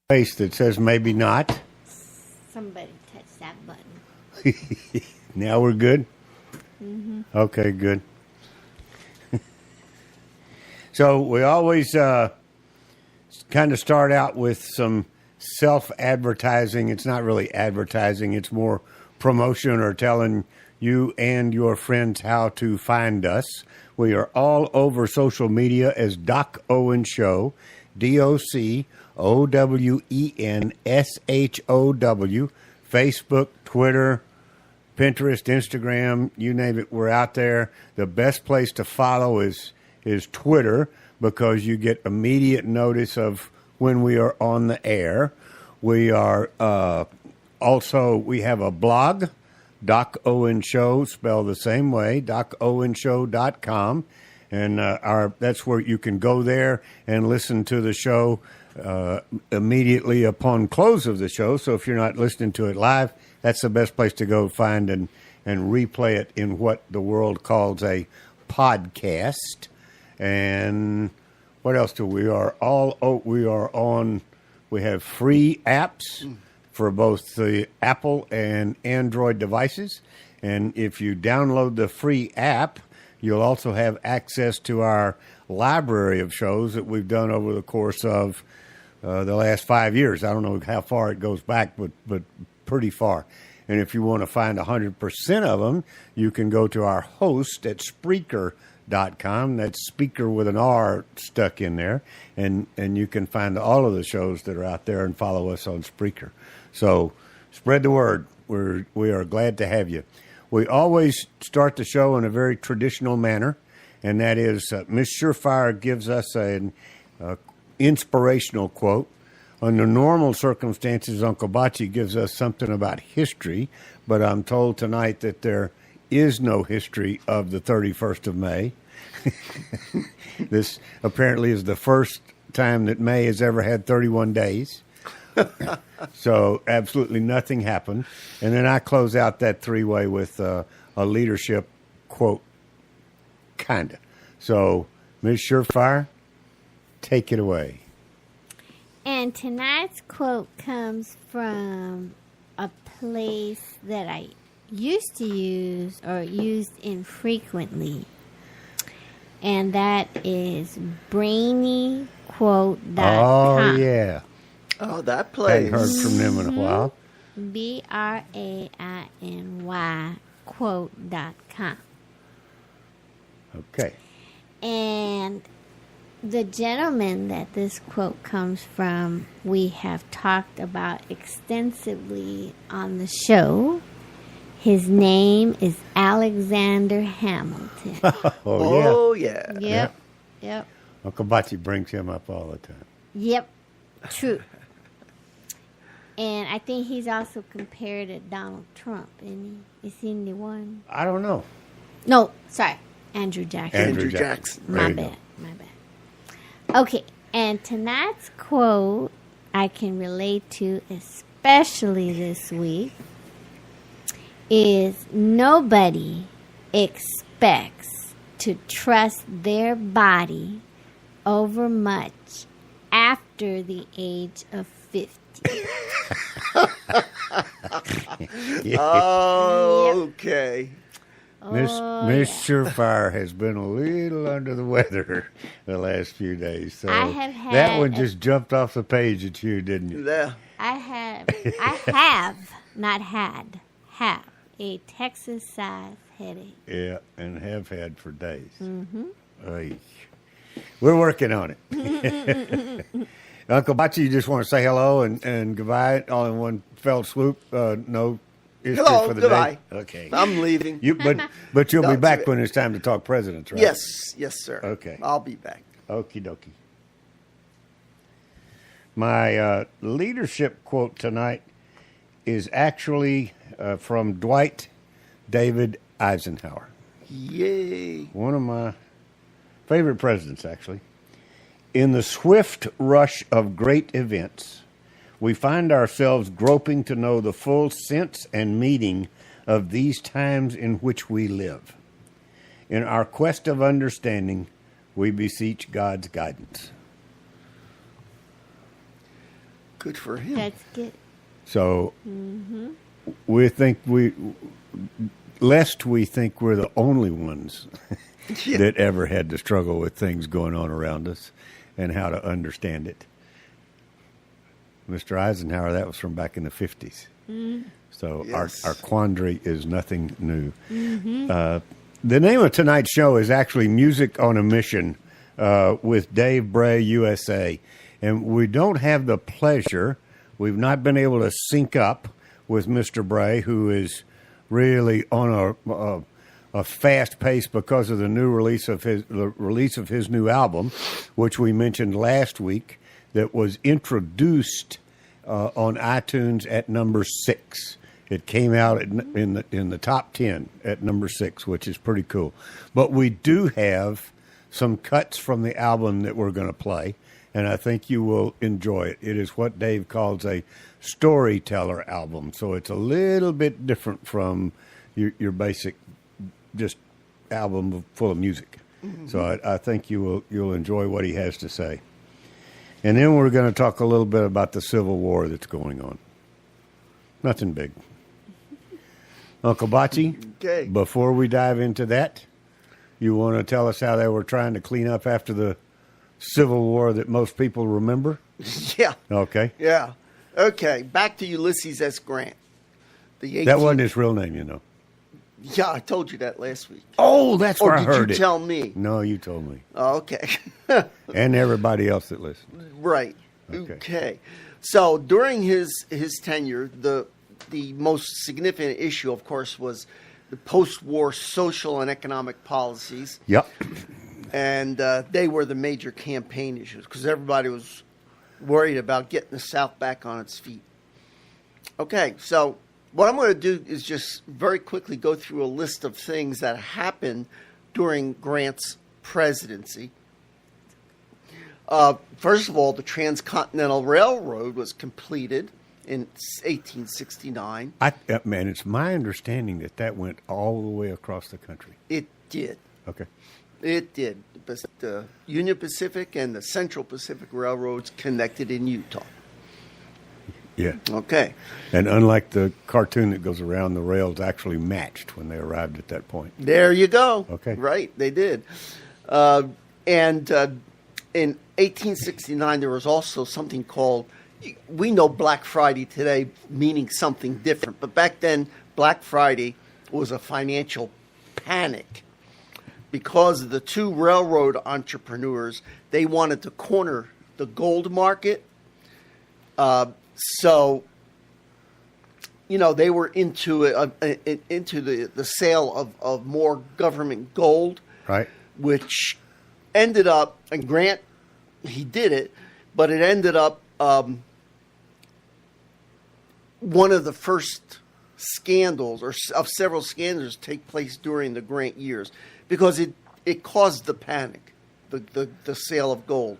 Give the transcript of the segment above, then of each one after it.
face that says maybe not. Somebody touched that button. Now we're good? Mm-hmm. Okay, good. So we always kind of start out with some self-advertising. It's not really advertising. It's more promotion or telling you and your friends how to find us. We are all over social media as Doc Owen Show, DOCOWENSHOW, Facebook, Twitter, Pinterest, Instagram, you name it, we're out there. The best place to follow is Twitter because you get immediate notice of when we are on the air. We are we have a blog, Doc Owen Show, spelled the same way, docowenshow.com. And that's where you can go there and listen to the show immediately upon close of the show. So if you're not listening to it live, that's the best place to go find and replay it in what the world calls a podcast. And what else do we are on? We have free apps for both the Apple and Android devices. And if you download the free app, you'll also have access to our library of shows that we've done over the course of the last 5 years. I don't know how far it goes back, but pretty far. And if you want to find 100% of them, you can go to our host at Spreaker.com. That's speaker with an R stuck in there. And you can find all of the shows that are out there and follow us on Spreaker. So spread the word. We are glad to have you. We always start the show in a very traditional manner, and that is Miss Surefire gives us an inspirational quote. Under normal circumstances, Uncle Bocce gives us something about history, but I'm told tonight that there is no history of the 31st of May. This apparently is the first time that May has ever had 31 days. So absolutely nothing happened. And then I close out that three-way with a leadership quote, kind of. So, Ms. Surefire, take it away. And tonight's quote comes from a place that I used to use or used infrequently. And that is brainyquote.com. Oh, yeah. Oh, that place. Hadn't heard from them in a while. BRAINY quote.com. Okay. And the gentleman that this quote comes from, we have talked about extensively on the show. His name is Alexander Hamilton. Oh, yeah. Yep. Uncle Bocce brings him up all the time. Yep. True. And I think he's also compared to Donald Trump, isn't he? Is he the one? I don't know. No, sorry. Andrew Jackson. Andrew Jackson. My bad. Okay, and tonight's quote I can relate to, especially this week, is nobody expects to trust their body over much after the age of 50. Okay. Miss Surefire has been a little under the weather the last few days. So I have had that one just jumped off the page at you, didn't you? Yeah. I have a Texas-sized headache. Yeah, and have had for days. Mm-hmm. We're working on it. Uncle Bocce, you just want to say hello and goodbye all in one fell swoop? No history Hello, for the goodbye. day? Okay. I'm leaving. But you'll be No, back when it's time to talk presidents, right? Yes, sir. Okay. I'll be back. Okie dokie. My leadership quote tonight is actually from Dwight David Eisenhower. Yay. One of my favorite presidents, actually. In the swift rush of great events, we find ourselves groping to know the full sense and meaning of these times in which we live. In our quest of understanding, we beseech God's guidance. Good for him. That's good. So we think lest we think we're the only ones Yeah. that ever had to struggle with things going on around us and how to understand it. Mr. Eisenhower, that was from back in the 50s. So Yes. our quandary is nothing new. The name of tonight's show is actually Music on a Mission with Dave Bray, USA. And we don't have the pleasure, we've not been able to sync up with Mr. Bray, who is really on a fast pace because of the release of his new album, which we mentioned last week, that was introduced on iTunes at number 6. It came out in the top 10 at number 6, which is pretty cool. But we do have some cuts from the album that we're going to play, and I think you will enjoy it. It is what Dave calls a storyteller album, so it's a little bit different from your basic just album full of music. So I think you'll enjoy what he has to say. And then we're going to talk a little bit about the Civil War that's going on. Nothing big. Uncle Bocce, Okay. before we dive into that, you want to tell us how they were trying to clean up after the Civil War that most people remember? Yeah. Okay. Yeah. Okay. Back to Ulysses S. Grant. That wasn't his real name, you know. Yeah, I told you that last week. Oh, that's where Or I did heard you it. tell me? No, you told me. Oh, okay. And everybody else that listened. Right. Okay. Okay. So during his tenure, the most significant issue, of course, was the post-war social and economic policies. Yep. And they were the major campaign issues because everybody was worried about getting the South back on its feet. Okay, so what I'm going to do is just very quickly go through a list of things that happened during Grant's presidency. First of all, the Transcontinental Railroad was completed in 1869. Man, it's my understanding that went all the way across the country. It did. Okay. It did. The Union Pacific and the Central Pacific Railroads connected in Utah. Yeah. Okay. And unlike the cartoon that goes around, the rails actually matched when they arrived at that point. There you go. Okay. Right, they did. And in 1869, there was also something called, we know Black Friday today meaning something different, but back then, Black Friday was a financial panic because the two railroad entrepreneurs, they wanted to corner the gold market. So, you know, they were into the sale of more government gold, Right. which ended up, and Grant, he did it, but it ended up one of the first scandals or of several scandals take place during the Grant years because it caused the panic, the sale of gold.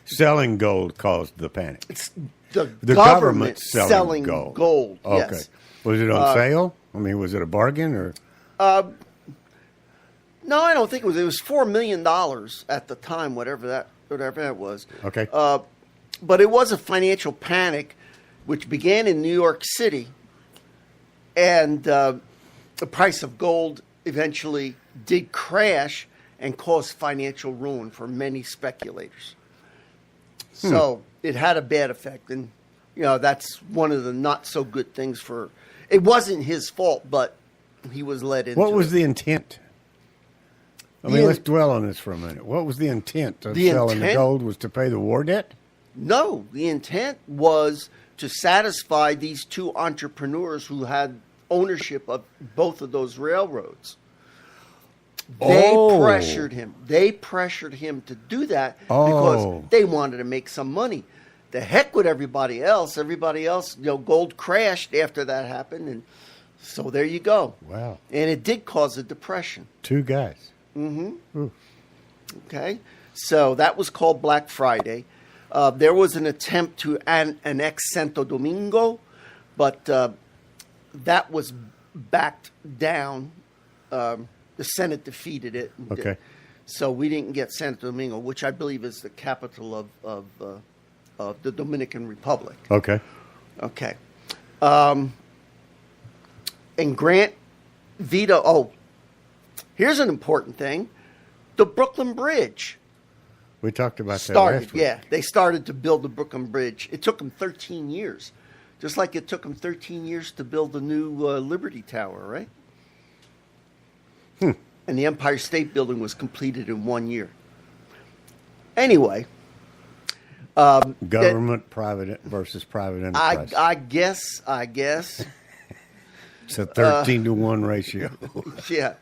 Selling gold caused the panic. It's the government selling gold. Okay. Yes. Was it on sale? I mean, was it a bargain or? No, I don't think it was. It was $4 million at the time, whatever that was. Okay. But it was a financial panic, which began in New York City, and the price of gold eventually did crash and caused financial ruin for many speculators. So it had a bad effect, and that's one of the not so good things for. It wasn't his fault, but he was led into. What was it. the intent? I mean, let's dwell on this for a minute. What was the intent of selling the gold? Was to pay the war debt? No, the intent was to satisfy these two entrepreneurs who had ownership of both of those railroads. They pressured him. They pressured him to do that because they wanted to make some money. The heck with everybody else. Everybody else, gold crashed after that happened, and so there you go. Wow. And it did cause a depression. Two guys. Mm-hmm. Okay. So that was called Black Friday. There was an attempt to annex Santo Domingo, but that was backed down. The Senate defeated it. Okay. So we didn't get Santo Domingo, which I believe is the capital of of the Dominican Republic. Okay. Okay. And Grant vetoed. Oh, here's an important thing. The Brooklyn Bridge We talked about that started. last week. Yeah, they started to build the Brooklyn Bridge. It took them 13 years. Just like it took them 13 years to build the new Liberty Tower, right? And the Empire State Building was completed in 1 year. Anyway. Government private versus private enterprise. I guess. It's a 13-to-1 ratio. Yeah.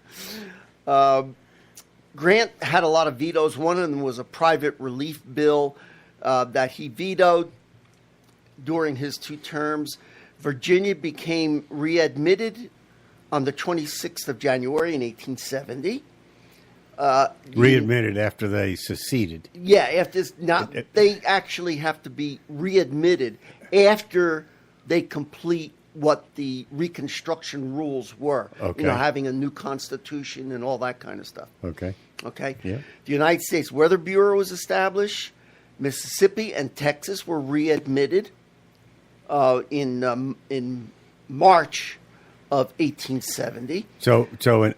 Grant had a lot of vetoes. One of them was a private relief bill that he vetoed during his 2 terms. Virginia became readmitted on the 26th of January in 1870. Readmitted after they seceded. Yeah, after they actually have to be readmitted after they complete what the Reconstruction rules were. Okay. Having a new constitution and all that kind of stuff. Okay. Okay. Yeah. The United States Weather Bureau was established. Mississippi and Texas were readmitted in March of 1870. So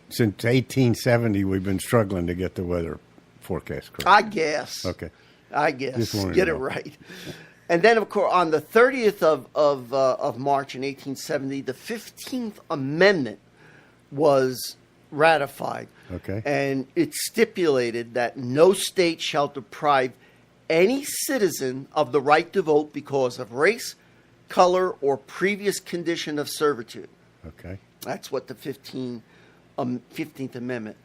since 1870, we've been struggling to get the weather forecast correct. I guess. Okay. I guess. Just wanted Get to it know. right. And then, of course, on the 30th of March in 1870, the 15th Amendment was ratified. Okay. And it stipulated that no state shall deprive any citizen of the right to vote because of race, color, or previous condition of servitude. Okay. That's what the 15th Amendment.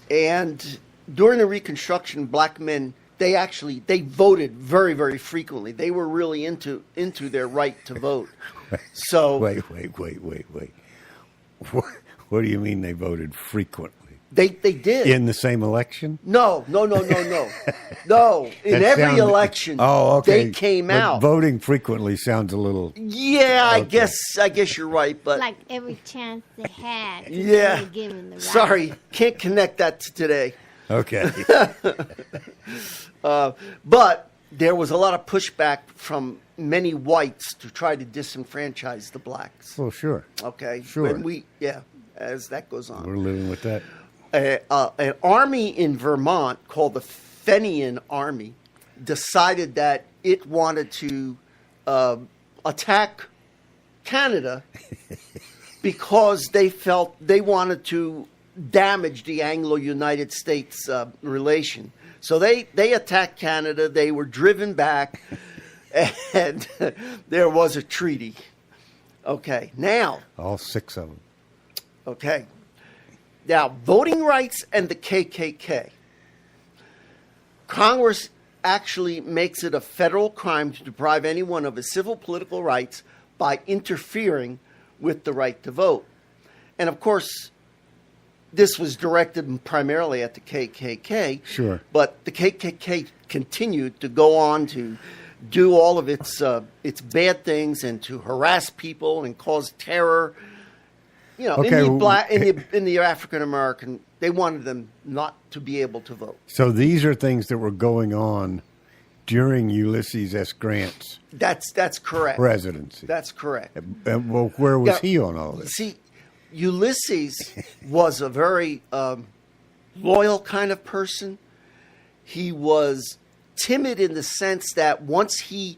And during the Reconstruction, black men, they voted very, very frequently. They were really into their right to vote. So Wait. What do you mean they voted frequently? they did. In the same election? No. No. In That every sounded- election, Oh, okay. they came But out. Voting frequently sounds a little. Yeah, Okay. I guess you're right, but Like every chance they had. To yeah. be given the right. Sorry, can't connect that to today. Okay. But there was a lot of pushback from many whites to try to disenfranchise the blacks. Well, sure. Okay, Sure. And as that goes on, We're living with that. an army in Vermont called the Fenian Army decided that it wanted to attack Canada because they felt they wanted to damage the Anglo-United States relation. So they attacked Canada. They were driven back, and there was a treaty. Okay, now. All 6 of them. Okay. Now, voting rights and the KKK. Congress actually makes it a federal crime to deprive anyone of his civil political rights by interfering with the right to vote. And of course, this was directed primarily at the KKK. Sure. But the KKK continued to go on to do all of its bad things and to harass people and cause terror. Okay, in the African American, they wanted them not to be able to vote. So these are things that were going on during Ulysses S. Grant's That's correct. presidency. That's correct. Well, where was Yeah. he on all this? See, Ulysses was a very loyal kind of person. He was timid in the sense that once he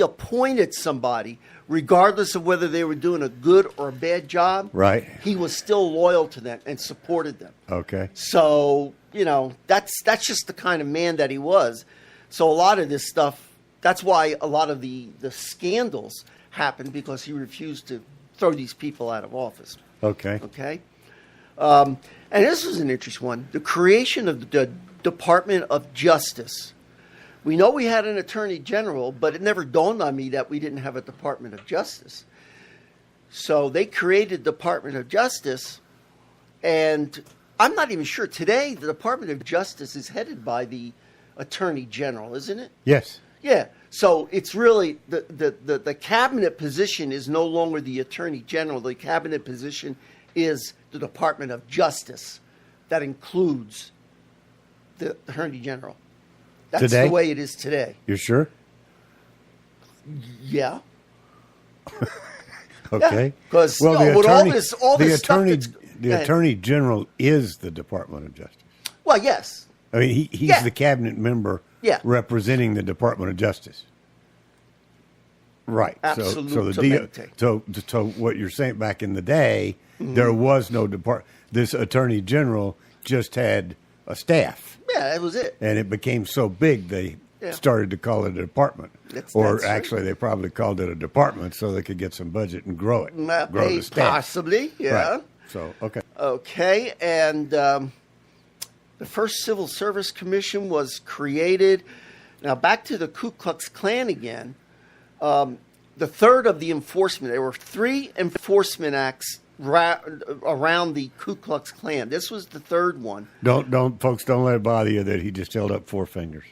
appointed somebody, regardless of whether they were doing a good or a bad job, Right. he was still loyal to them and supported them. Okay. So, that's just the kind of man that he was. So a lot of this stuff, that's why a lot of the scandals happened, because he refused to throw these people out of office. Okay. Okay? And this was an interesting one. The creation of the Department of Justice. We know we had an attorney general, but it never dawned on me that we didn't have a Department of Justice. So they created the Department of Justice, and I'm not even sure. Today, the Department of Justice is headed by the attorney general, isn't it? Yes. Yeah. So it's really the cabinet position is no longer the attorney general. The cabinet position is the Department of Justice. That includes the attorney general. That's today? the way it is today. You're sure? Yeah. Okay. Because well, the with attorney, all the this attorney, stuff that's, the attorney general is the Department of Justice. well, yes. I mean, he's Yeah. the cabinet member Yeah. representing the Department of Justice. Right. Absolutamente. So what you're saying, back in the day, Mm-hmm. there was no department. This attorney general just had a staff, Yeah, that was it. and it became so big they Yeah. started to call it a department. That's Actually, they probably called it a department so they could get some budget and grow it, grow the staff. Possibly, yeah. Right. So, okay. Okay, and the first Civil Service Commission was created. Now, back to the Ku Klux Klan again. The third of the enforcement, there were 3 enforcement acts around the Ku Klux Klan. This was the third one. Folks, don't let it bother you that he just held up 4 fingers.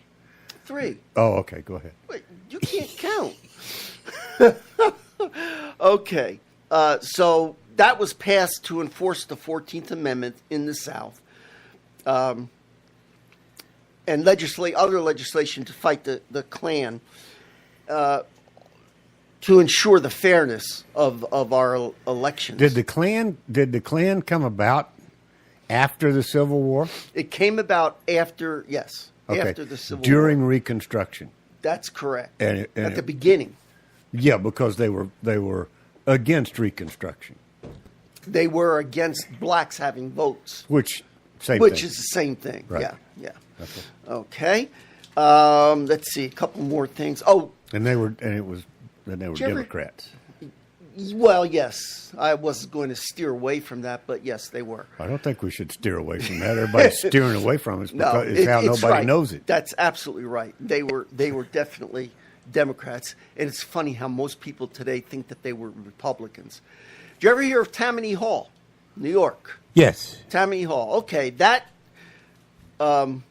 3. Oh, okay, go ahead. Wait, you can't count. Okay, so that was passed to enforce the 14th Amendment in the South. And other legislation to fight the Klan, to ensure the fairness of our elections. Did the Klan come about after the Civil War? It came about after, yes, Okay. after the Civil During War. Reconstruction. That's correct. And At the beginning. Yeah, because they were against Reconstruction, They were against blacks having votes. which Which thing. is the same thing. Right. Yeah. Okay. Okay. Let's see, a couple more things. Oh, and they were you ever- Democrats. well, yes. I was going to steer away from that, but yes, they were. I don't think we should steer away from that. Everybody's steering away from it No, because it's how it's nobody right. knows it. That's absolutely right. They were definitely Democrats, and it's funny how most people today think that they were Republicans. Did you ever hear of Tammany Hall, New York? Yes. Tammany Hall. Okay, that was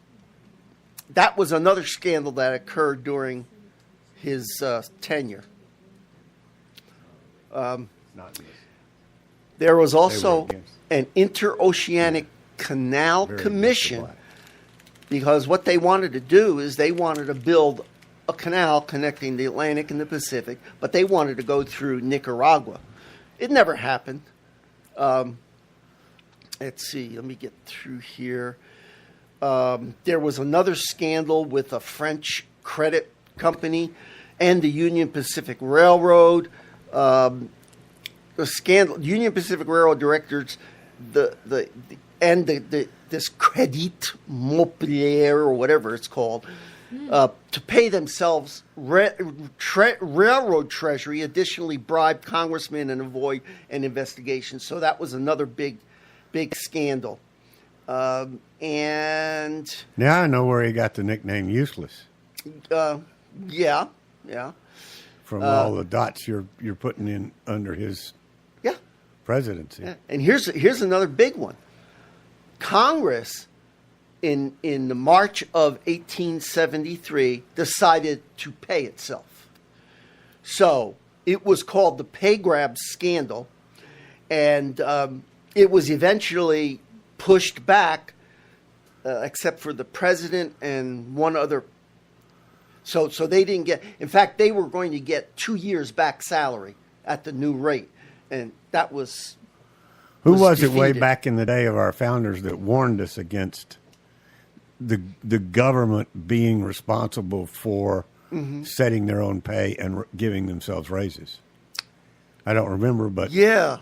another scandal that occurred during his tenure. There was also against. an interoceanic canal Very commission, against because what they wanted to do is they wanted to build a canal connecting the Atlantic and the Pacific, but they wanted to go through Nicaragua. It never happened. Let's see. Let me get through here. There was another scandal with a French credit company and the Union Pacific Railroad. The scandal, Union Pacific Railroad directors, this Credit Mobilier or whatever it's called, to pay themselves, railroad treasury additionally bribed congressmen and avoid an investigation. So that was another big scandal. And Now I know where he got the nickname Useless yeah. from all the dots you're putting in under his Yeah. presidency. Yeah. And here's another big one. Congress in the March of 1873 decided to pay itself. So it was called the pay grab scandal, and it was eventually pushed back, except for the president and one other. So they didn't get. In fact, they were going to get 2 years back salary at the new rate, and that was. Who was it way defeated. back in the day of our founders that warned us against the government being responsible for setting their own pay and giving themselves raises? I don't remember, but Yeah.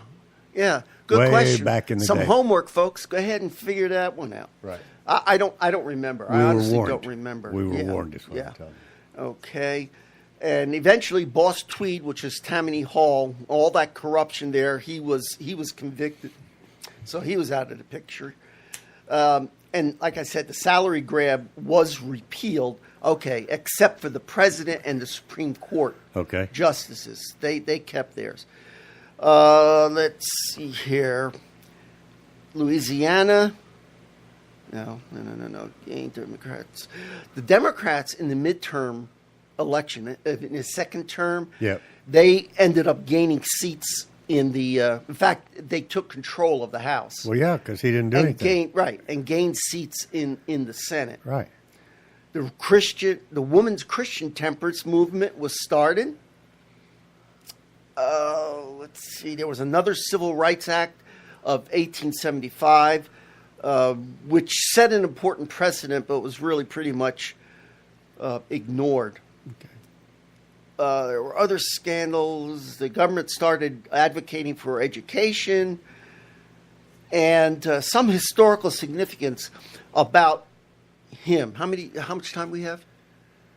Good Way question. back in the Some day. homework, folks. Go ahead and figure that one out. Right. I don't remember. We I were honestly warned. don't remember. We were Yeah. warned is what Yeah. I'm telling Okay. And eventually, Boss Tweed, which is Tammany Hall, all that corruption there, he was convicted, so he was out of the picture. And like I said, the salary grab was repealed. Okay, except for the president and the Supreme Court Okay. justices, they kept theirs. Let's see here, Louisiana. No. Ain't Democrats. The Democrats in the midterm election, in his second term, Yep. they ended up gaining seats in the. In fact, they took control of the House Well, yeah, because he didn't do anything. gained seats in the Senate. Right. the women's Christian temperance movement was started. Let's see, there was another Civil Rights Act of 1875, which set an important precedent, but was really pretty much ignored. Okay. There were other scandals. The government started advocating for education, and some historical significance about him. How much time we have?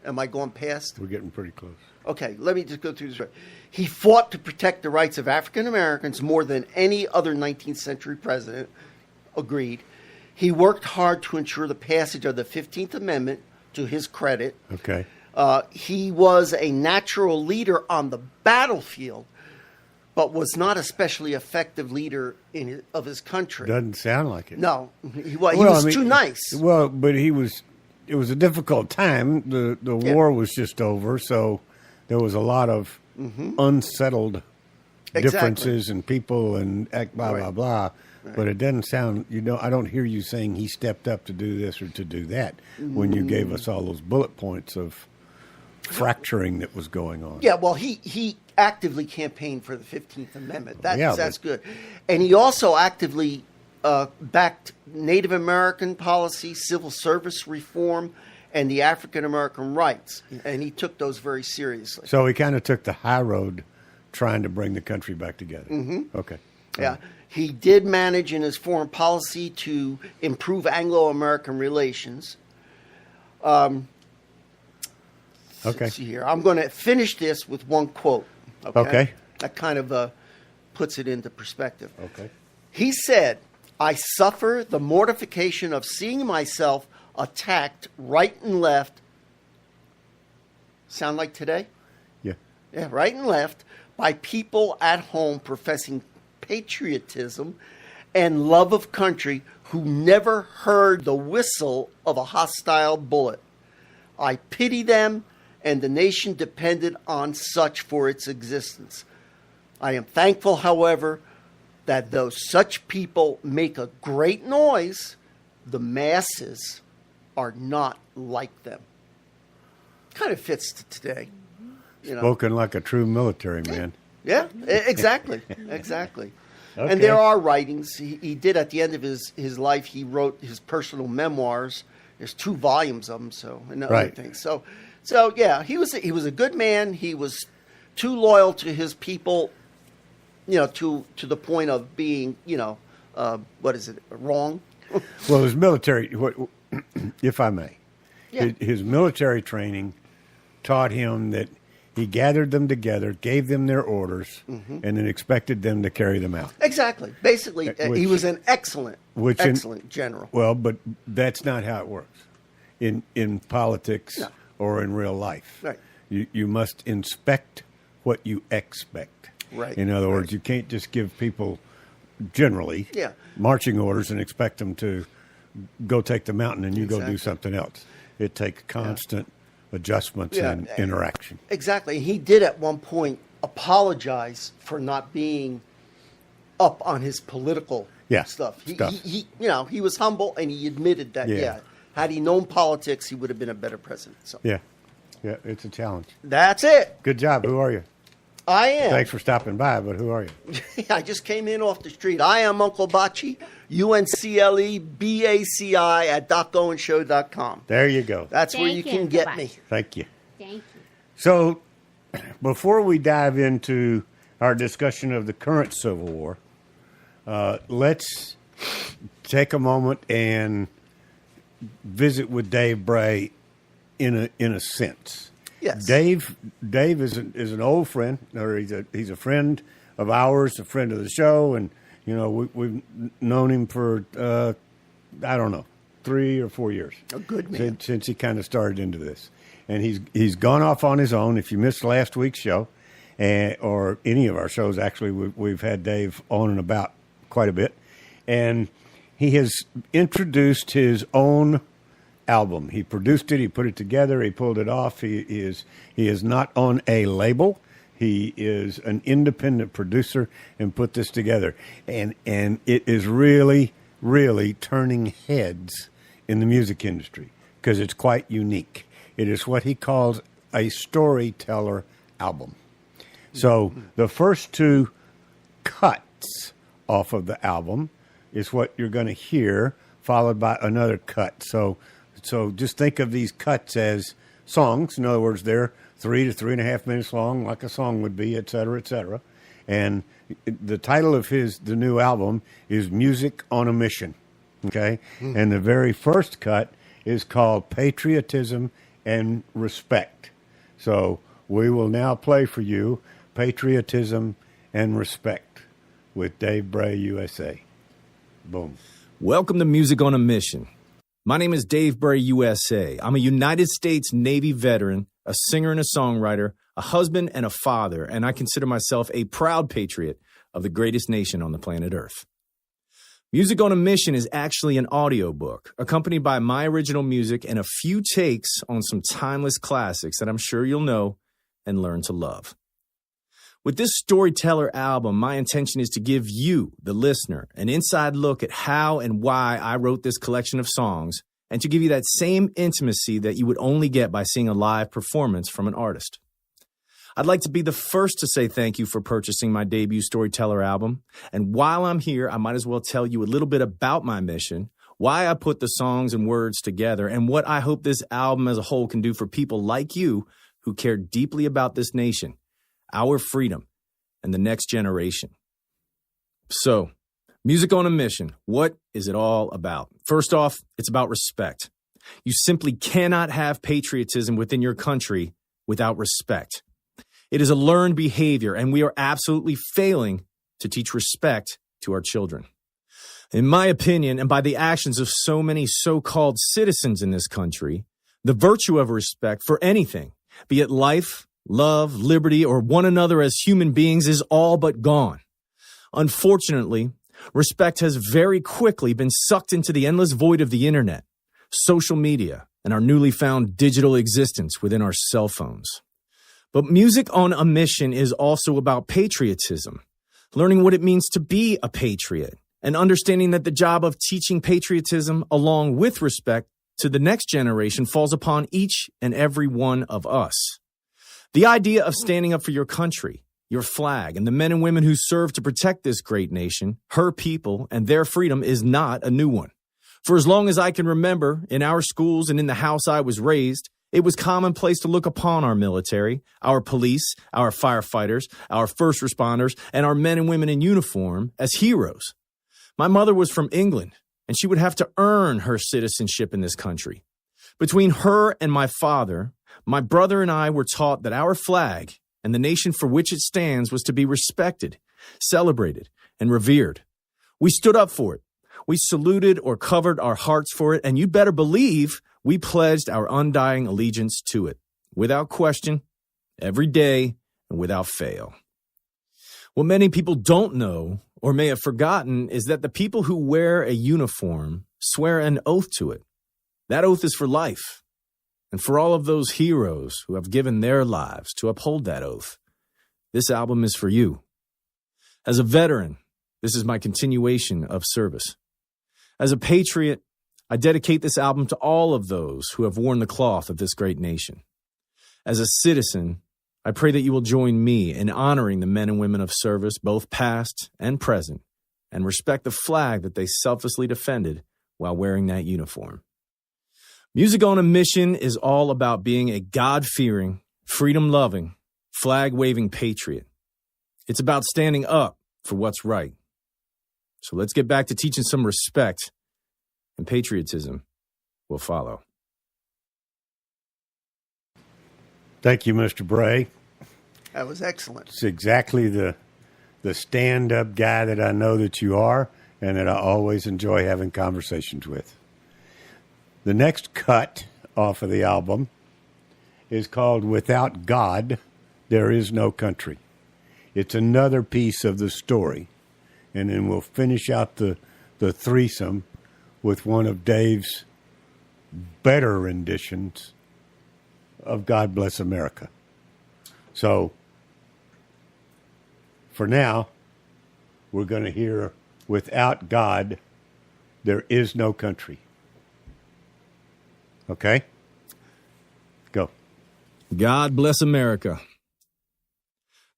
Am I going past? We're getting pretty close. Okay, let me just go through this. He fought to protect the rights of African Americans more than any other 19th century president. Agreed. He worked hard to ensure the passage of the 15th Amendment, to his credit. Okay. He was a natural leader on the battlefield, but was not a especially effective leader of his country. Doesn't sound like it. No, he was too nice. Well, but it was a difficult time. The war was just over, so there was a lot of unsettled differences and people and blah, blah, blah. Right. But it doesn't sound, I don't hear you saying he stepped up to do this or to do that when you gave us all those bullet points of fracturing that was going on. Yeah, well, he actively campaigned for the 15th Amendment. That's good. And he also actively backed Native American policy, civil service reform, and the African American rights. And he took those very seriously. So he kind of took the high road trying to bring the country back together. Mm-hmm. Okay. Yeah. Right. He did manage in his foreign policy to improve Anglo-American relations. Okay. Let's see here. I'm going to finish this with one quote. Okay. That kind of puts it into perspective. Okay. He said, "I suffer the mortification of seeing myself attacked right and left." Sound like today? Yeah. Yeah, right and left by people at home professing patriotism and love of country who never heard the whistle of a hostile bullet. I pity them, and the nation depended on such for its existence. I am thankful, however, that though such people make a great noise, the masses are not like them. Kind of fits to today. Spoken like a true military man. Yeah, exactly. Exactly. Okay. And there are writings. He did at the end of his life, he wrote his personal memoirs. There's 2 volumes of them, and other things. So yeah, he was a good man. He was too loyal to his people, to the point of being, wrong? Well, his military, if I may, his military training taught him that he gathered them together, gave them their orders, and then expected them to carry them out. Exactly. Basically, he was an excellent general. Well, but that's not how it works in politics or in real life. Right. You must inspect what you expect. Right. In other words, you can't just give people generally marching orders and expect them to go take the mountain and you go do something else. It takes constant adjustments and interaction. Exactly. He did at one point apologize for not being up on his political stuff. He was humble and he admitted that, had he known politics, he would have been a better president. So. Yeah, it's a challenge. That's it. Good job. Who are you? I am. Thanks for stopping by, but who are you? I just came in off the street. I am Uncle Bocce, UNCLEBACI at DocOwenShow.com. There you go. That's where you can get me. Thank you. Thank you. So, before we dive into our discussion of the current Civil War, let's take a moment and visit with Dave Bray in a sense. Yes. Dave is an old friend, or he's a friend of ours, a friend of the show, and we've known him for 3 or 4 years. A good man since he kind of started into this, and he's gone off on his own. If you missed last week's show, or any of our shows, actually, we've had Dave on and about quite a bit, and he has introduced his own album. He produced it. He put it together. He pulled it off. He is not on a label. He is an independent producer and put this together. And it is really, really turning heads in the music industry. because it's quite unique. It is what he calls a storyteller album. So the first two cuts off of the album is what you're going to hear, followed by another cut. So just think of these cuts as songs. In other words, they're 3 to 3.5 minutes long, like a song would be, et cetera, et cetera. And the title of the new album is Music on a Mission. Okay? And the very first cut is called Patriotism and Respect. So we will now play for you Patriotism and Respect with Dave Bray, USA. Boom. Welcome to Music on a Mission. My name is Dave Bray, USA. I'm a United States Navy veteran, a singer and a songwriter, a husband and a father, and I consider myself a proud patriot of the greatest nation on the planet Earth. Music on a Mission is actually an audiobook, accompanied by my original music and a few takes on some timeless classics that I'm sure you'll know and learn to love. With this storyteller album, my intention is to give you, the listener, an inside look at how and why I wrote this collection of songs, and to give you that same intimacy that you would only get by seeing a live performance from an artist. I'd like to be the first to say thank you for purchasing my debut storyteller album, and while I'm here, I might as well tell you a little bit about my mission, why I put the songs and words together, and what I hope this album as a whole can do for people like you who care deeply about this nation, our freedom, and the next generation. So, Music on a Mission, what is it all about? First off, it's about respect. You simply cannot have patriotism within your country without respect. It is a learned behavior, and we are absolutely failing to teach respect to our children. In my opinion, and by the actions of so many so-called citizens in this country, the virtue of respect for anything, be it life, love, liberty, or one another as human beings, is all but gone. Unfortunately, respect has very quickly been sucked into the endless void of the internet, social media, and our newly found digital existence within our cell phones. But Music on a Mission is also about patriotism, learning what it means to be a patriot, and understanding that the job of teaching patriotism along with respect to the next generation falls upon each and every one of us. The idea of standing up for your country, your flag, and the men and women who serve to protect this great nation, her people, and their freedom is not a new one. For as long as I can remember, in our schools and in the house I was raised, it was commonplace to look upon our military, our police, our firefighters, our first responders, and our men and women in uniform as heroes. My mother was from England, and she would have to earn her citizenship in this country. Between her and my father, my brother and I were taught that our flag and the nation for which it stands was to be respected, celebrated, and revered. We stood up for it. We saluted or covered our hearts for it, and you better believe we pledged our undying allegiance to it, without question, every day, and without fail. What many people don't know or may have forgotten is that the people who wear a uniform swear an oath to it. That oath is for life. And for all of those heroes who have given their lives to uphold that oath, this album is for you. As a veteran, this is my continuation of service. As a patriot, I dedicate this album to all of those who have worn the cloth of this great nation. As a citizen, I pray that you will join me in honoring the men and women of service, both past and present, and respect the flag that they selflessly defended while wearing that uniform. Music on a Mission is all about being a God-fearing, freedom-loving, flag-waving patriot. It's about standing up for what's right. So let's get back to teaching some respect, and patriotism will follow. Thank you, Mr. Bray. That was excellent. It's exactly the stand-up guy that I know that you are and that I always enjoy having conversations with. The next cut off of the album is called Without God, There Is No Country. It's another piece of the story. And then we'll finish out the threesome with one of Dave's better renditions of God Bless America. So, for now, we're going to hear Without God, There Is No Country. Okay? Go. God Bless America.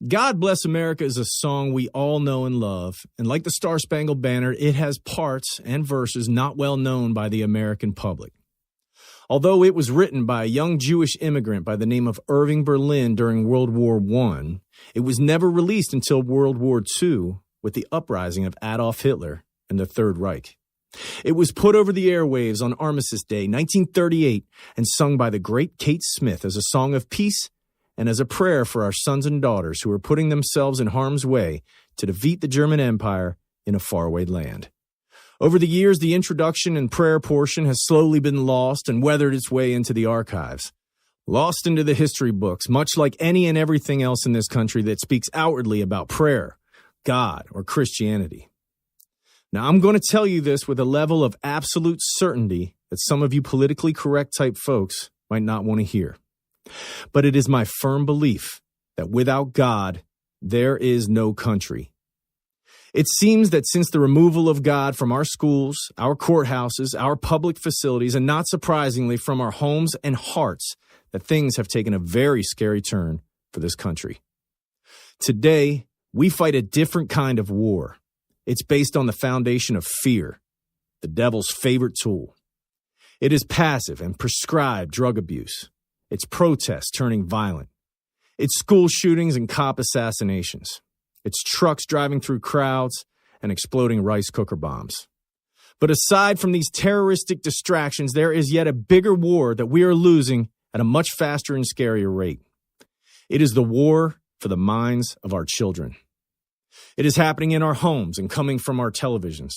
God Bless America is a song we all know and love, and like the Star Spangled Banner, it has parts and verses not well known by the American public. Although it was written by a young Jewish immigrant by the name of Irving Berlin during World War I, it was never released until World War II with the uprising of Adolf Hitler and the Third Reich. It was put over the airwaves on Armistice Day, 1938, and sung by the great Kate Smith as a song of peace and as a prayer for our sons and daughters who are putting themselves in harm's way to defeat the German Empire in a faraway land. Over the years, the introduction and prayer portion has slowly been lost and weathered its way into the archives. Lost into the history books, much like any and everything else in this country that speaks outwardly about prayer, God, or Christianity. Now, I'm going to tell you this with a level of absolute certainty that some of you politically correct type folks might not want to hear. But it is my firm belief that without God, there is no country. It seems that since the removal of God from our schools, our courthouses, our public facilities, and not surprisingly from our homes and hearts, that things have taken a very scary turn for this country. Today, we fight a different kind of war. It's based on the foundation of fear, the devil's favorite tool. It is passive and prescribed drug abuse. It's protests turning violent. It's school shootings and cop assassinations. It's trucks driving through crowds and exploding rice cooker bombs. But aside from these terroristic distractions, there is yet a bigger war that we are losing at a much faster and scarier rate. It is the war for the minds of our children. It is happening in our homes and coming from our televisions.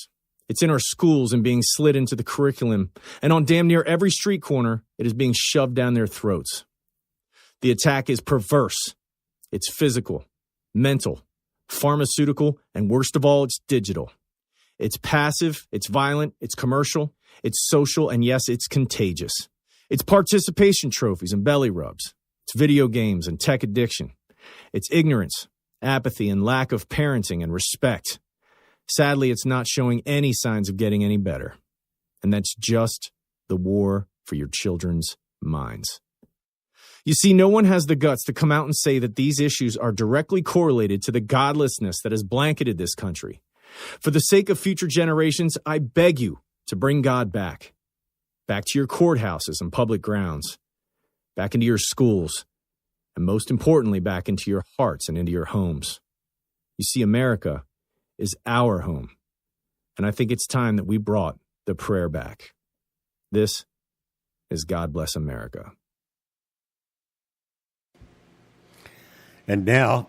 It's in our schools and being slid into the curriculum, and on damn near every street corner, it is being shoved down their throats. The attack is perverse. It's physical, mental, pharmaceutical, and worst of all, it's digital. It's passive, it's violent, it's commercial, it's social, and yes, it's contagious. It's participation trophies and belly rubs. It's video games and tech addiction. It's ignorance, apathy, and lack of parenting and respect. Sadly, it's not showing any signs of getting any better. And that's just the war for your children's minds. You see, no one has the guts to come out and say that these issues are directly correlated to the godlessness that has blanketed this country. For the sake of future generations, I beg you to bring God back. Back to your courthouses and public grounds. Back into your schools. And most importantly, back into your hearts and into your homes. You see, America is our home. And I think it's time that we brought the prayer back. This is God Bless America. And now,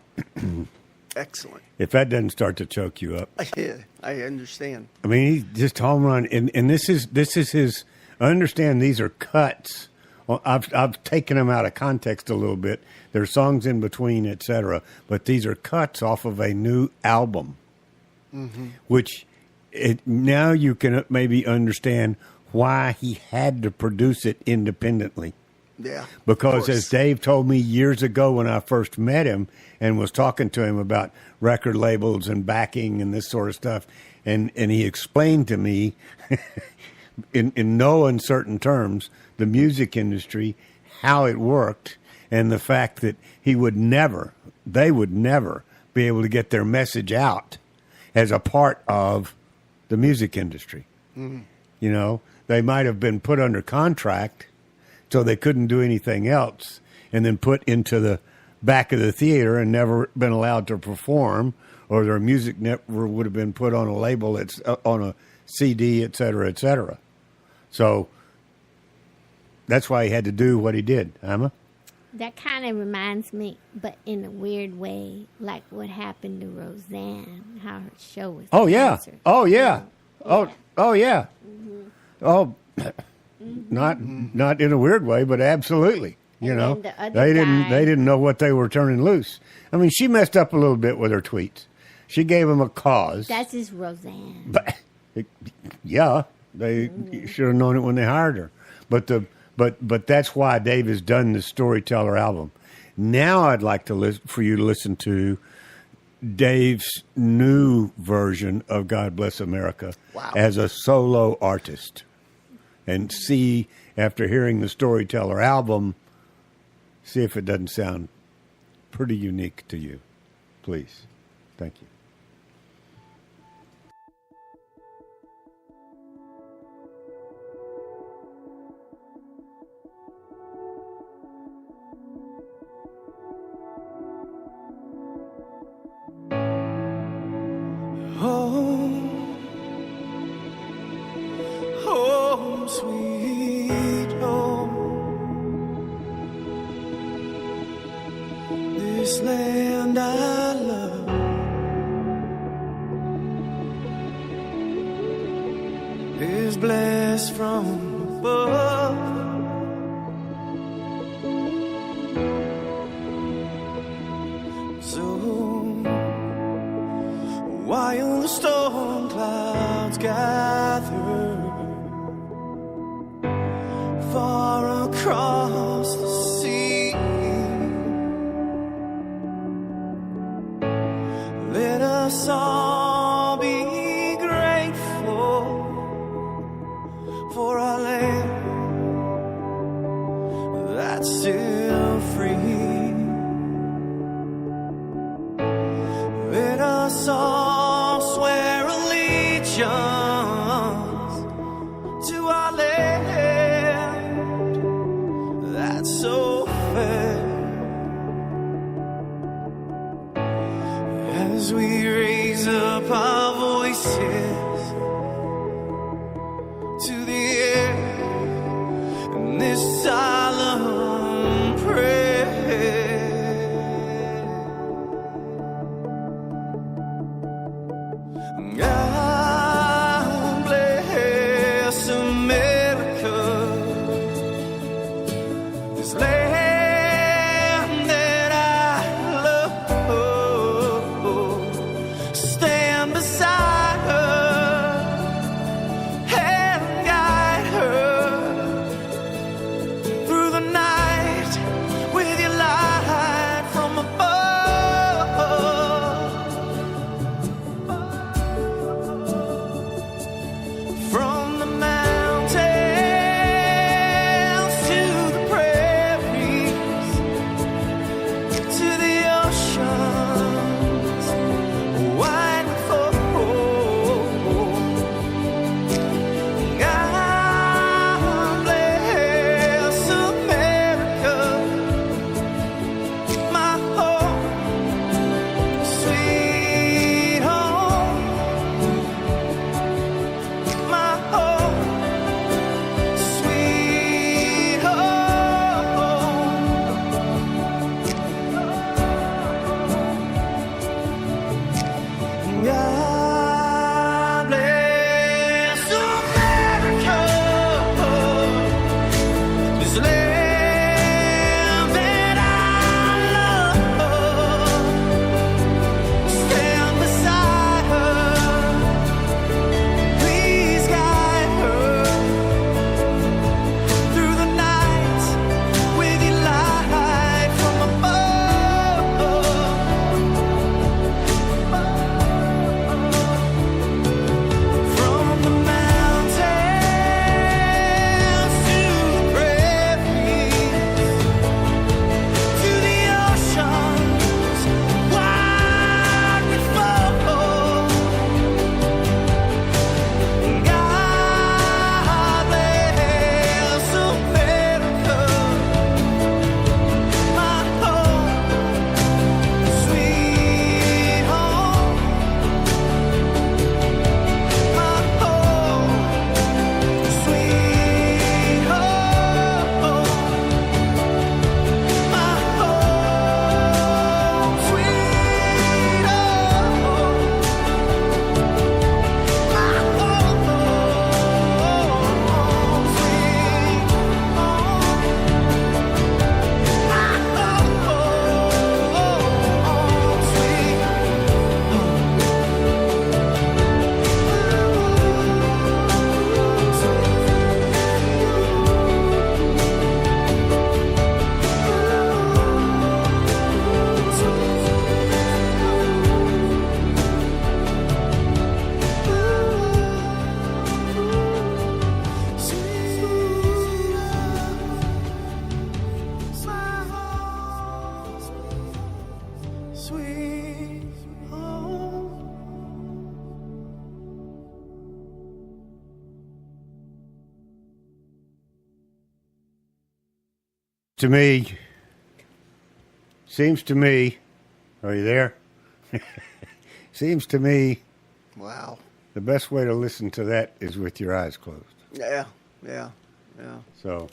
Excellent. if that doesn't start to choke you up, Yeah, I understand. I mean, he's just home run, and this is his. I understand these are cuts. Well, I've taken them out of context a little bit. There's songs in between, etc. But these are cuts off of a new album, which now you can maybe understand why he had to produce it independently. Yeah. Because as Dave told me years ago when I first met him and was talking to him about record labels and backing and this sort of stuff, and he explained to me in no uncertain terms the music industry, how it worked, and the fact that they would never be able to get their message out as a part of the music industry. You know, they might have been put under contract so they couldn't do anything else, and then put into the back of the theater and never been allowed to perform, or their music never would have been put on a label, it's on a CD, et cetera, et cetera. So that's why he had to do what he did, Emma. That kind of reminds me, but in a weird way, like what happened to Roseanne, how her show was canceled. Oh yeah. Not in a weird way, but absolutely. You And know, then the other they didn't know what they were turning loose. I mean, she messed up a little bit with her tweets. She gave them a cause. That's just Roseanne. But yeah, they should have known it when they hired her. But that's why Dave has done the Storyteller album. Now I'd like to for you to listen to Dave's new version of God Bless America as a solo artist, and see after hearing the Storyteller album, see if it doesn't sound pretty unique to you. Please. Thank you. Home, home, sweet home. This land I love is blessed from above. So while the storm clouds gather far across the sea, let us all be grateful for our land that's still free. Let us all swear allegiance to our land that's so fair, as we raise up our voices to the air in this solemn prayer. God bless America, this land that I love. Stand beside her to me, are you there? Seems to me Wow. the best way to listen to that is with your eyes closed. Yeah. So,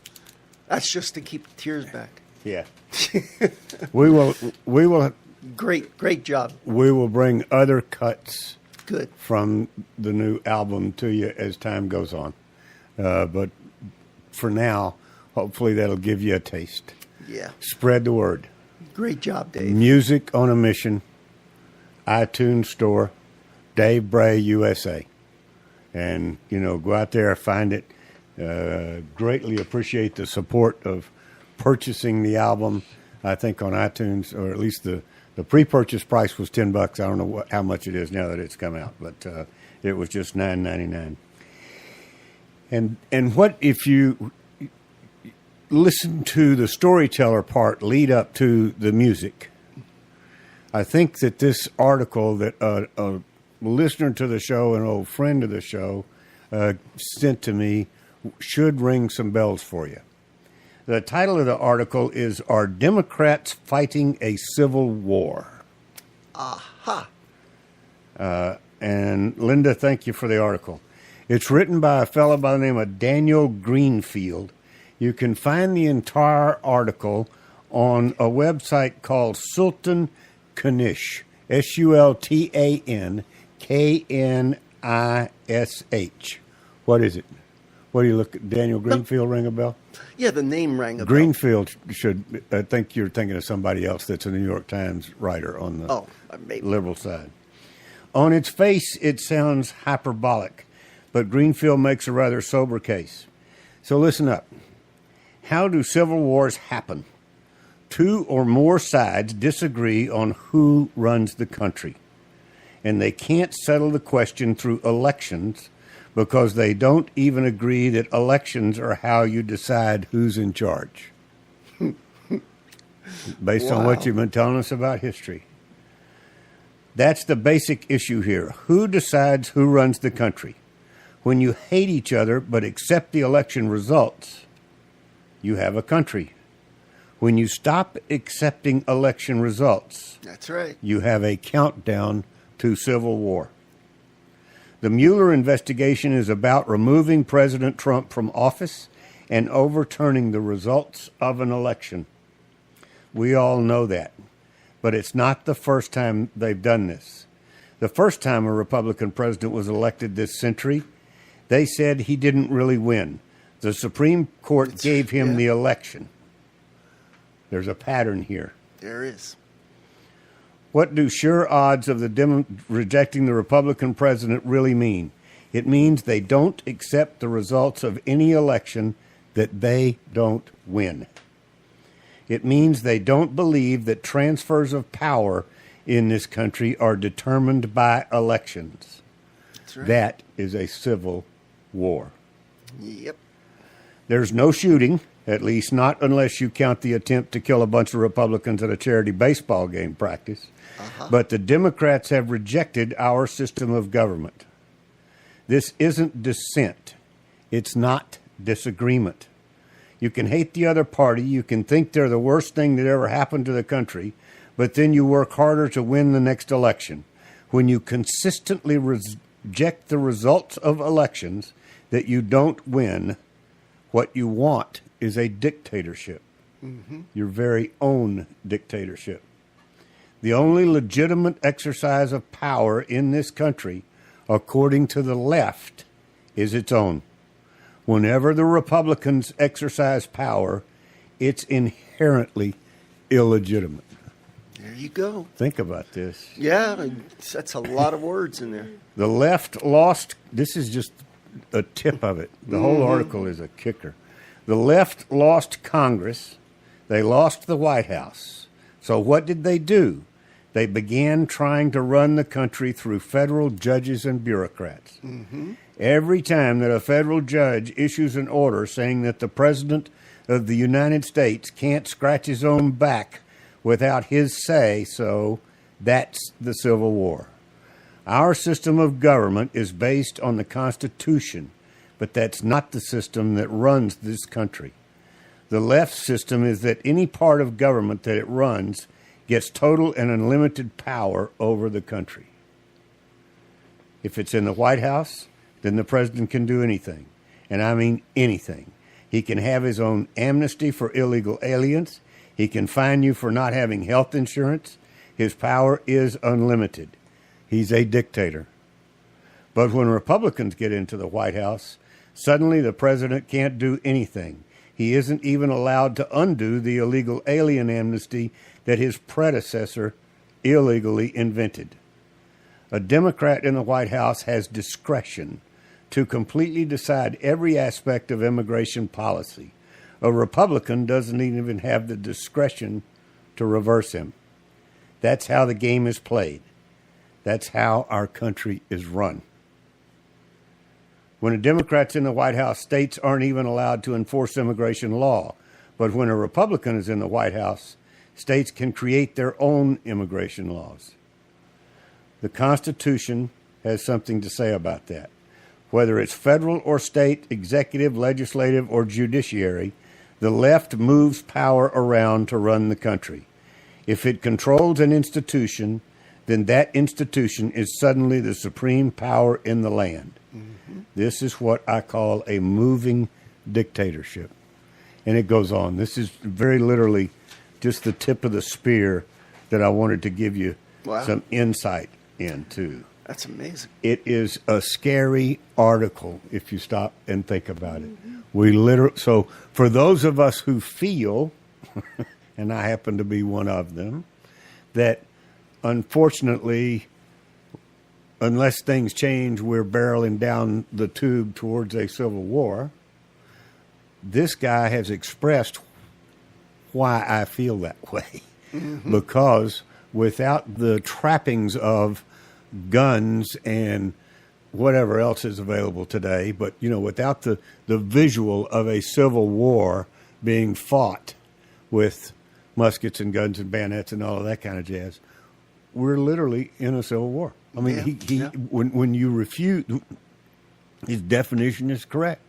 That's just to keep the tears back. yeah. we will Great job. we will bring other cuts Good. from the new album to you as time goes on. But for now, hopefully that'll give you a taste. Yeah. Spread the word. Great job, Dave. Music on a Mission, iTunes Store, Dave Bray USA. And, go out there, find it. Greatly appreciate the support of purchasing the album. I think on iTunes, or at least the pre-purchase price was $10. I don't know how much it is now that it's come out, but it was just $9.99. And what if you listen to the storyteller part lead up to the music? I think that this article that a listener to the show, an old friend of the show, sent to me should ring some bells for you. The title of the article is, "Are Democrats Fighting a Civil War?" Aha. And Linda, thank you for the article. It's written by a fellow by the name of Daniel Greenfield. You can find the entire article on a website called Sultan Knish, SultanKnish. What is it? What do you look at? Daniel Greenfield ring a bell? Yeah, the name rang a bell. Greenfield should, I think you're thinking of somebody else that's a New York Times writer on the maybe. liberal side. On its face, it sounds hyperbolic, but Greenfield makes a rather sober case. So listen up. How do civil wars happen? Two or more sides disagree on who runs the country, and they can't settle the question through elections because they don't even agree that elections are how you decide who's in charge. Based on what you've been telling us about history. That's the basic issue here. Who decides who runs the country? When you hate each other but accept the election results, you have a country. When you stop accepting election results, That's right. you have a countdown to civil war. The Mueller investigation is about removing President Trump from office and overturning the results of an election. We all know that, but it's not the first time they've done this. The first time a Republican president was elected this century, they said he didn't really win. The Supreme Court gave him the election. There's a pattern here. There is. What do sure odds of the rejecting the Republican president really mean? It means they don't accept the results of any election that they don't win. It means they don't believe that transfers of power in this country are determined by elections. That's right. That is a civil war. Yep. There's no shooting, at least not unless you count the attempt to kill a bunch of Republicans at a charity baseball game practice. But the Democrats have rejected our system of government. This isn't dissent. It's not disagreement. You can hate the other party. You can think they're the worst thing that ever happened to the country, but then you work harder to win the next election. When you consistently reject the results of elections that you don't win, what you want is a dictatorship, your very own dictatorship. The only legitimate exercise of power in this country, according to the left, is its own. Whenever the Republicans exercise power, it's inherently illegitimate. There you go. Think about this. Yeah, that's a lot of words in there. The left lost, this is just a tip of it. The whole article is a kicker. The left lost Congress. They lost the White House. So what did they do? They began trying to run the country through federal judges and bureaucrats. Every time that a federal judge issues an order saying that the President of the United States can't scratch his own back without his say so, that's the Civil War. Our system of government is based on the Constitution, but that's not the system that runs this country. The left system is that any part of government that it runs gets total and unlimited power over the country. If it's in the White House, then the president can do anything. And I mean anything. He can have his own amnesty for illegal aliens. He can fine you for not having health insurance. His power is unlimited. He's a dictator. But when Republicans get into the White House, suddenly the president can't do anything. He isn't even allowed to undo the illegal alien amnesty that his predecessor illegally invented. A Democrat in the White House has discretion to completely decide every aspect of immigration policy. A Republican doesn't even have the discretion to reverse him. That's how the game is played. That's how our country is run. When a Democrat's in the White House, states aren't even allowed to enforce immigration law. But when a Republican is in the White House, states can create their own immigration laws. The Constitution has something to say about that. Whether it's federal or state, executive, legislative, or judiciary, the left moves power around to run the country. If it controls an institution, then that institution is suddenly the supreme power in the land. Mm-hmm. This is what I call a moving dictatorship. And it goes on. This is very literally just the tip of the spear that I wanted to give you some insight into. That's amazing. It is a scary article if you stop and think about it. So for those of us who feel, and I happen to be one of them, that unfortunately, unless things change, we're barreling down the tube towards a civil war. This guy has expressed why I feel that way. Mm-hmm. Because without the trappings of guns and whatever else is available today, but, without the visual of a civil war being fought with muskets and guns and bayonets and all of that kind of jazz, we're literally in a civil war. I mean, when you refuse, his definition is correct.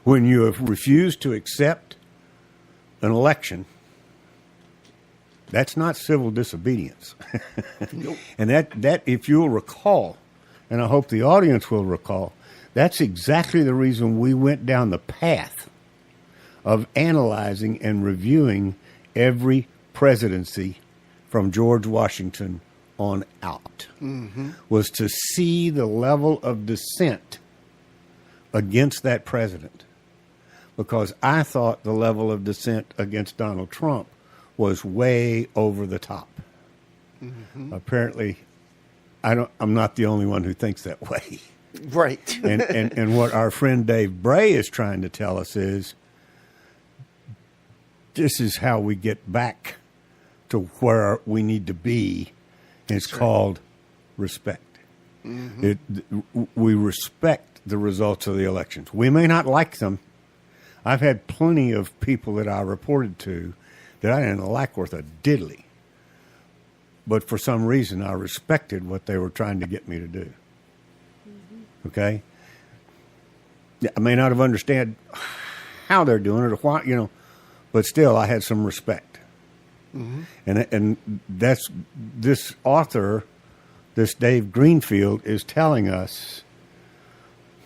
When you have refused to accept an election, that's not civil disobedience. Nope. And that, if you'll recall, and I hope the audience will recall, that's exactly the reason we went down the path of analyzing and reviewing every presidency from George Washington on out, was to see the level of dissent against that president. Because I thought the level of dissent against Donald Trump was way over the top. Mm-hmm. Apparently, I'm not the only one who thinks that way. Right. and what our friend Dave Bray is trying to tell us is this is how we get back to where we need to be. It's called respect. Mm-hmm. We respect the results of the elections. We may not like them. I've had plenty of people that I reported to that I didn't like worth a diddly. But for some reason, I respected what they were trying to get me to do. Mm-hmm. Okay? I may not have understood how they're doing it or why, but still I had some respect. Mm-hmm. And that's this author, this Dave Greenfield, is telling us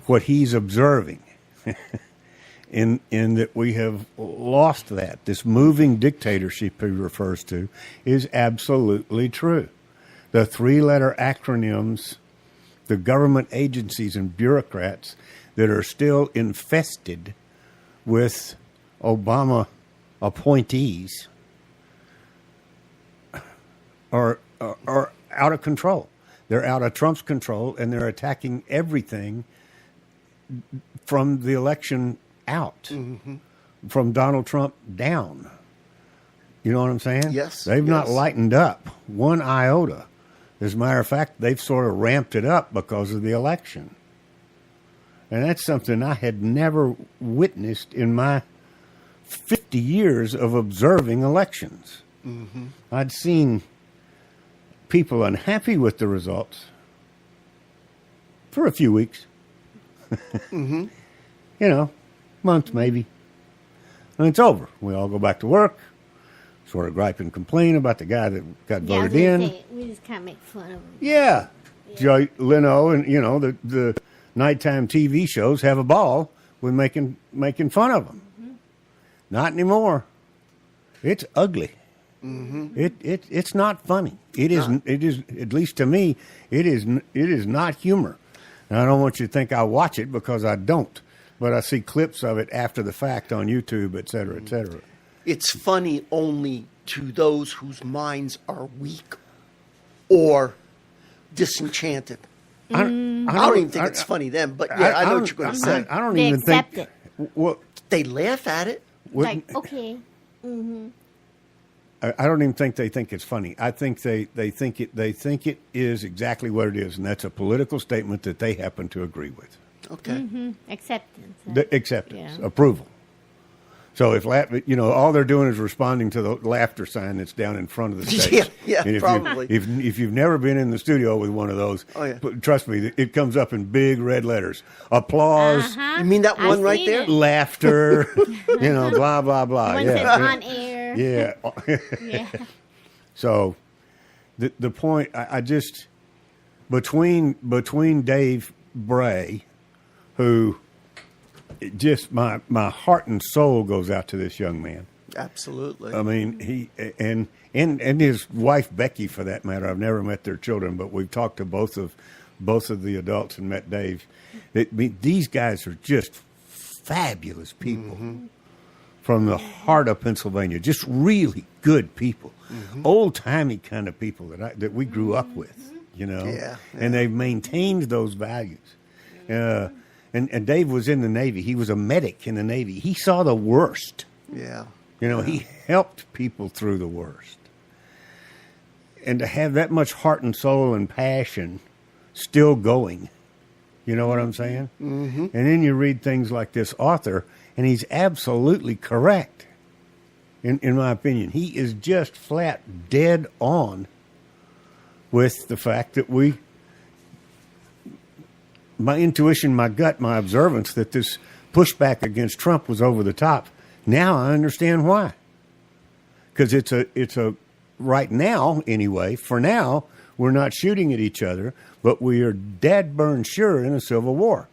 what he's observing. In that we have lost that. This moving dictatorship he refers to is absolutely true. The three-letter acronyms, the government agencies and bureaucrats that are still infested with Obama appointees are out of control. They're out of Trump's control, and they're attacking everything from the election out, from Donald Trump down. You know what I'm saying? Yes. They've not lightened up one iota. As a matter of fact, they've sort of ramped it up because of the election. And that's something I had never witnessed in my 50 years of observing elections. Mm-hmm. I'd seen people unhappy with the results for a few weeks. Mm-hmm. Month maybe. and it's over. We all go back to work, sort of gripe and complain about the guy that got Yeah, I was voted gonna in. say, we just can't make fun of him. Yeah. Joe Leno and, the nighttime TV shows have a ball with making fun of them. Mm-hmm. Not anymore. It's ugly. It's not funny. It is, at least to me, it is not humor. And I don't want you to think I watch it, because I don't. But I see clips of it after the fact on YouTube, et cetera, et cetera. It's funny only to those whose minds are weak or disenchanted. I don't even think it's funny then, but yeah, I know what you're going to say. I don't They even accept think. it. Well, They laugh at it. Like, okay. I don't even think they think it's funny. I think they think it is exactly what it is, and that's a political statement that they happen to agree with. Okay. Acceptance. The acceptance, Yeah. approval. So if all they're doing is responding to the laughter sign that's down in front of the stage. Yeah, And if probably. If you've never been in the studio with one of those, Oh, yeah. trust me, it comes up in big red letters: applause, You mean that I've one right seen there? it. laughter, blah blah blah. One yeah, says on air. yeah. Yeah. So, the point I just between Dave Bray, who just my heart and soul goes out to this young man. Absolutely. I mean, he and his wife Becky, for that matter. I've never met their children, but we've talked to both of the adults and met Dave. These guys are just fabulous people from the heart of Pennsylvania. Just really good people, old timey kind of people that we grew up with. Yeah. And they've maintained those values. And Dave was in the Navy. He was a medic in the Navy. He saw the worst. Yeah. He helped people through the worst. And to have that much heart and soul and passion still going, you know what I'm saying? Mm-hmm. And then you read things like this author, and he's absolutely correct, in my opinion. He is just flat dead on with the fact that my intuition, my gut, my observance that this pushback against Trump was over the top. Now I understand why. Because it's a right now anyway. For now, we're not shooting at each other, but we are dead burn sure in a civil war.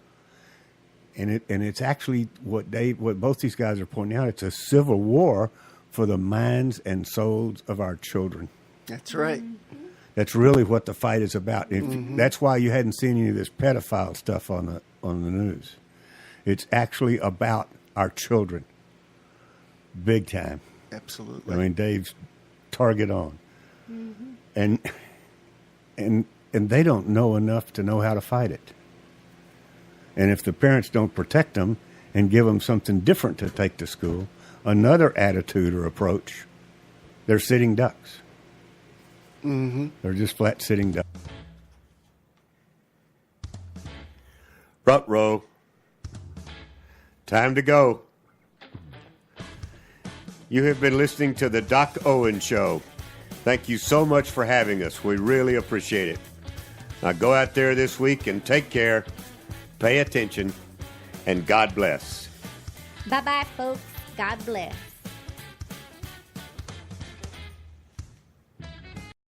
And it's actually what both these guys are pointing out. It's a civil war for the minds and souls of our children. That's right. That's really what the fight is about. That's why you hadn't seen any of this pedophile stuff on the news. It's actually about our children, big time. Absolutely. I mean, Dave's target on, and they don't know enough to know how to fight it. And if the parents don't protect them and give them something different to take to school, another attitude or approach, they're sitting ducks. They're just flat sitting ducks. Front row. Time to go. You have been listening to the Doc Owen Show. Thank you so much for having us. We really appreciate it. Now go out there this week and take care, pay attention, and God bless. Bye-bye, folks. God bless.